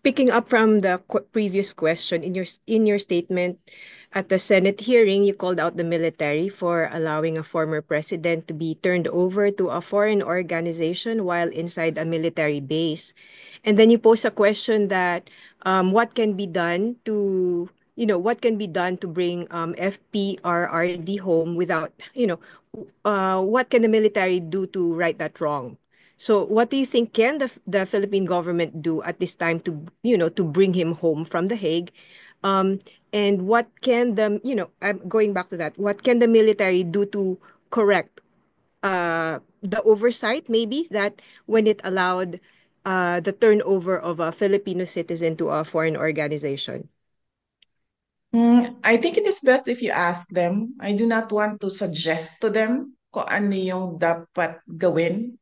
picking up from the previous question, in your statement at the Senate hearing, you called out the military for allowing a former president to be turned over to a foreign organization while inside a military base. And then you pose a question that what can be done to what can be done to bring FPRRD home without, what can the military do to right that wrong? So what do you think can the Philippine government do at this time to, to bring him home from The Hague? Um, and what can I'm going back to that, what can the military do to correct the oversight maybe that when it allowed the turnover of a Filipino citizen to a foreign organization? I think it is best if you ask them. I do not want to suggest to them kung ano yung dapat gawin.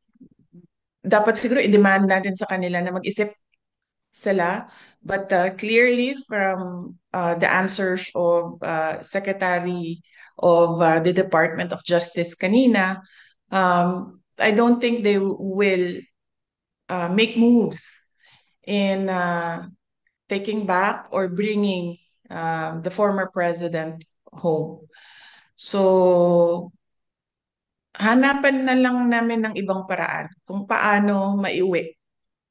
Dapat siguro i-demand natin sa kanila na mag-isip sila. But clearly from the answers of Secretary of the Department of Justice kanina, I don't think they will make moves in taking back or bringing the former president home. So, hanapan na lang namin ng ibang paraan kung paano maiuwi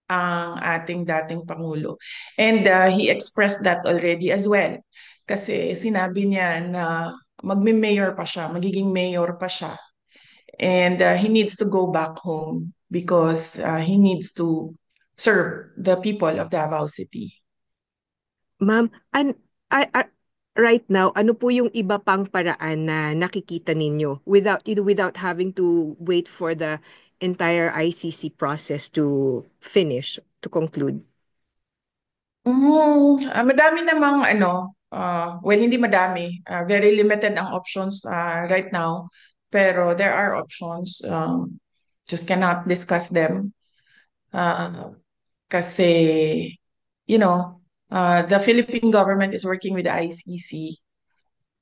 ang ating dating Pangulo. And he expressed that already as well. Kasi sinabi niya na magme-mayor pa siya, magiging mayor pa siya. And he needs to go back home because he needs to serve the people of Davao City. Ma'am, right now, ano po yung iba pang paraan na nakikita ninyo without having to wait for the entire ICC process to finish, to conclude? Madami namang well, hindi madami. Very limited ang options right now. Pero there are options. Just cannot discuss them. Uh, Kasi, the Philippine government is working with the ICC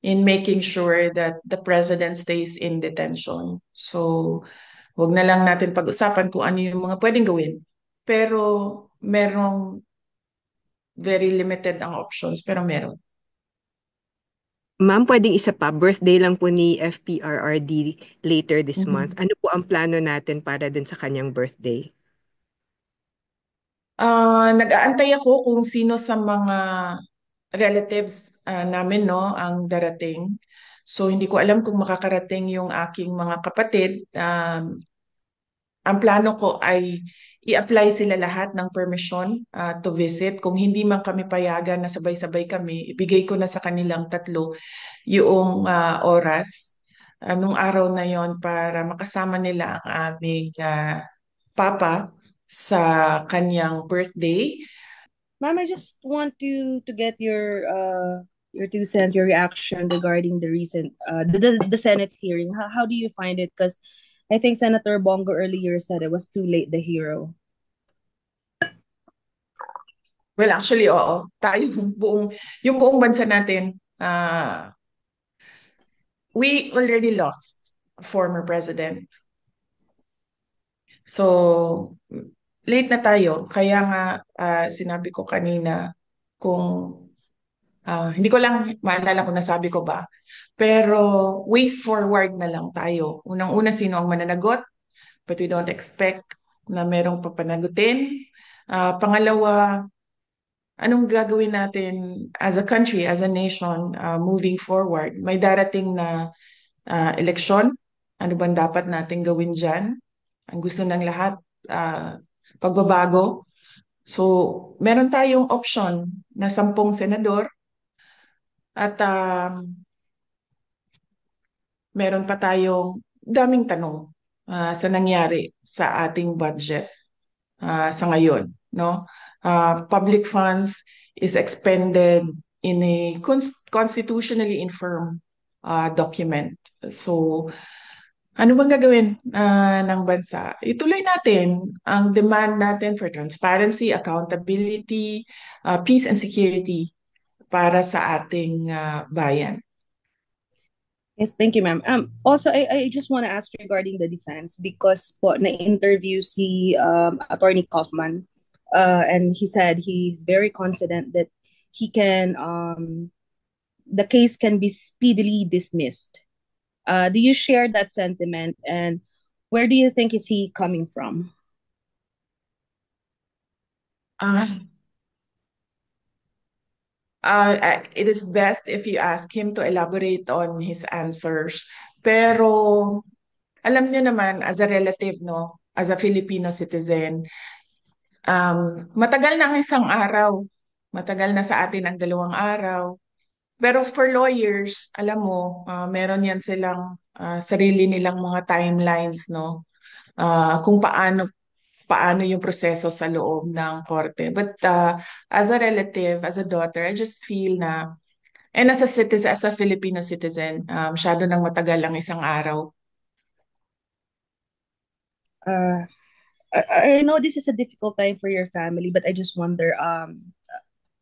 in making sure that the president stays in detention. So, wag na lang natin pag-usapan kung ano yung mga pwedeng gawin. Pero, merong very limited ang options, pero meron. Ma'am, pwedeng isa pa, birthday lang po ni FPRRD later this month. Mhm. Ano po ang plano natin para dun sa kanyang birthday? Nag-aantay ako kung sino sa mga relatives namin no ang darating. So hindi ko alam kung makakarating yung aking mga kapatid. Ang plano ko ay i-apply sila lahat ng permission to visit. Kung hindi man kami payagan na sabay-sabay kami, ibigay ko na sa kanilang tatlo yung oras nung araw na yon para makasama nila ang aming papa sa kanyang birthday. Ma'am, I just want to get your 2 cents, your reaction regarding the recent the Senate hearing. How do you find it? Because I think Senator Bongo earlier said it was too late, the hero. Well, actually, oo. Tayo, yung buong bansa natin, we already lost a former president. So, late na tayo. Kaya nga, sinabi ko kanina, kung hindi ko lang maalala kung nasabi ko ba, pero ways forward na lang tayo. Unang-una, sino ang mananagot? But we don't expect na merong papanagutin. Pangalawa, anong gagawin natin as a country, as a nation, moving forward? May darating na eleksyon. Ano bang dapat natin gawin dyan? Ang gusto ng lahat, ah, pagbabago. So, meron tayong option na 10 senador at meron pa tayong daming tanong sa nangyari sa ating budget sa ngayon, no? Public funds is expended in a constitutionally infirm document. So, ano bang gagawin ng bansa? Ituloy natin ang demand natin for transparency, accountability, peace and security para sa ating bayan. Yes, thank you, ma'am. Also, I just want to ask regarding the defense because po na-interview si Attorney Kaufman and he said he's very confident that he can the case can be speedily dismissed. Do you share that sentiment, and where do you think is he coming from? Ah, it is best if you ask him to elaborate on his answers. Pero alam niyo naman, as a relative, no, as a Filipino citizen, matagal na ang isang araw. Matagal na sa atin ang 2 araw. Pero for lawyers, alam mo, meron yan silang sarili nilang mga timelines, no? Kung paano yung proseso sa loob ng korte. But as a relative, as a daughter, I just feel na, and as a citizen, as a Filipino citizen, masyado nang matagal ang isang araw. Uh, I know this is a difficult time for your family, but I just wonder.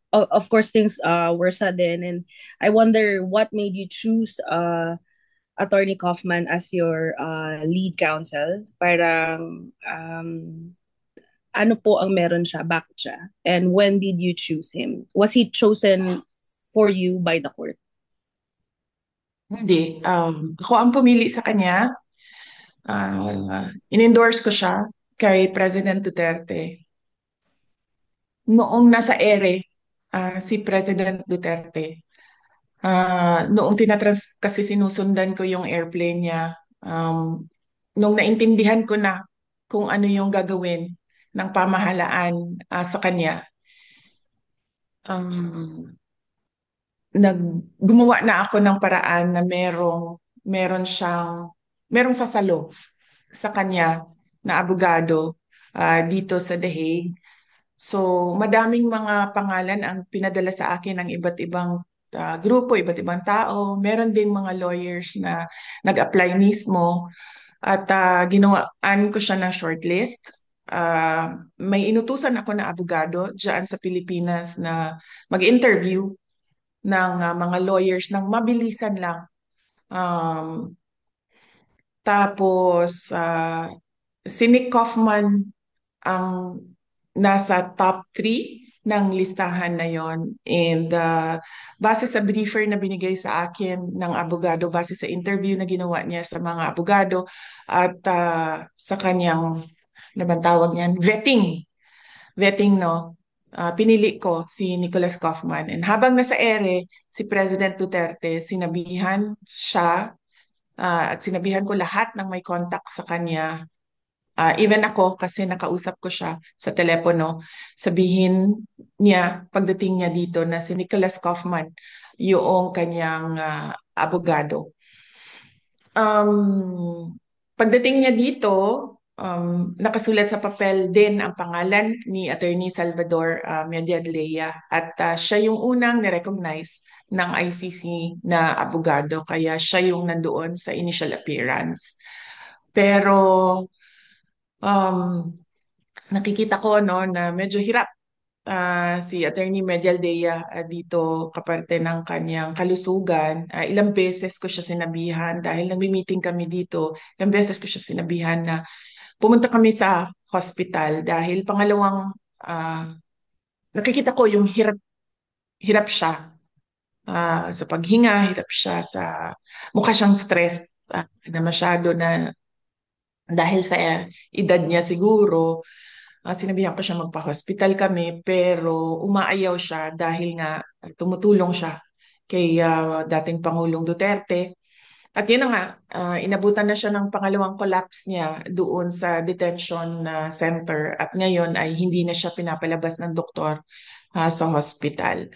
Of course, things were sudden, and I wonder what made you choose Attorney Kaufman as your lead counsel. Parang ano po ang meron siya, bakit siya? And when did you choose him? Was he chosen for you by the court? Hindi. Ako ang pumili sa kanya. In-endorse ko siya kay President Duterte. Noong nasa ere, si President Duterte, noong kasi sinusundan ko yung airplane niya, nung naintindihan ko na kung ano yung gagawin ng pamahalaan sa kanya, um, gumawa na ako ng paraan na merong sasalo sa kanya na abogado dito sa The Hague. So, madaming mga pangalan ang pinadala sa akin ng iba't ibang grupo, iba't ibang tao. Meron ding mga lawyers na nag-apply mismo at ginawaan ko siya ng shortlist. May inutusan ako na abogado dyan sa Pilipinas na mag-interview ng mga lawyers ng mabilisan lang. Tapos, si Nick Kaufman ang nasa top 3 ng listahan na yon. And base sa briefer na binigay sa akin ng abogado, base sa interview na ginawa niya sa mga abogado at sa kanyang, ano bang tawag niyan? Vetting, no? Pinili ko si Nicholas Kaufman. And habang nasa ere, si President Duterte, sinabihan siya at sinabihan ko lahat ng may contact sa kanya. Even ako, kasi nakausap ko siya sa telepono, sabihin niya, pagdating niya dito, na si Nicholas Kaufman, yung kanyang abogado. Pagdating niya dito, nakasulat sa papel din ang pangalan ni Attorney Salvador Mediadleya at siya yung unang nirecognize ng ICC na abogado, kaya siya yung nandoon sa initial appearance. Pero nakikita ko no na medyo hirap si Attorney Medialdea dito kaparte ng kanyang kalusugan. Ilang beses ko siya sinabihan dahil nagmi-meeting kami dito. Ilang beses ko siya sinabihan na pumunta kami sa hospital dahil pangalawang nakikita ko yung hirap siya sa paghinga, hirap siya sa mukha siyang stressed na masyado na dahil sa edad niya siguro. Sinabihan ko siya magpa-hospital kami pero umaayaw siya dahil nga tumutulong siya kay dating Pangulong Duterte. At yun na nga, inabutan na siya ng pangalawang collapse niya doon sa detention center at ngayon ay hindi na siya pinapalabas ng doktor sa hospital.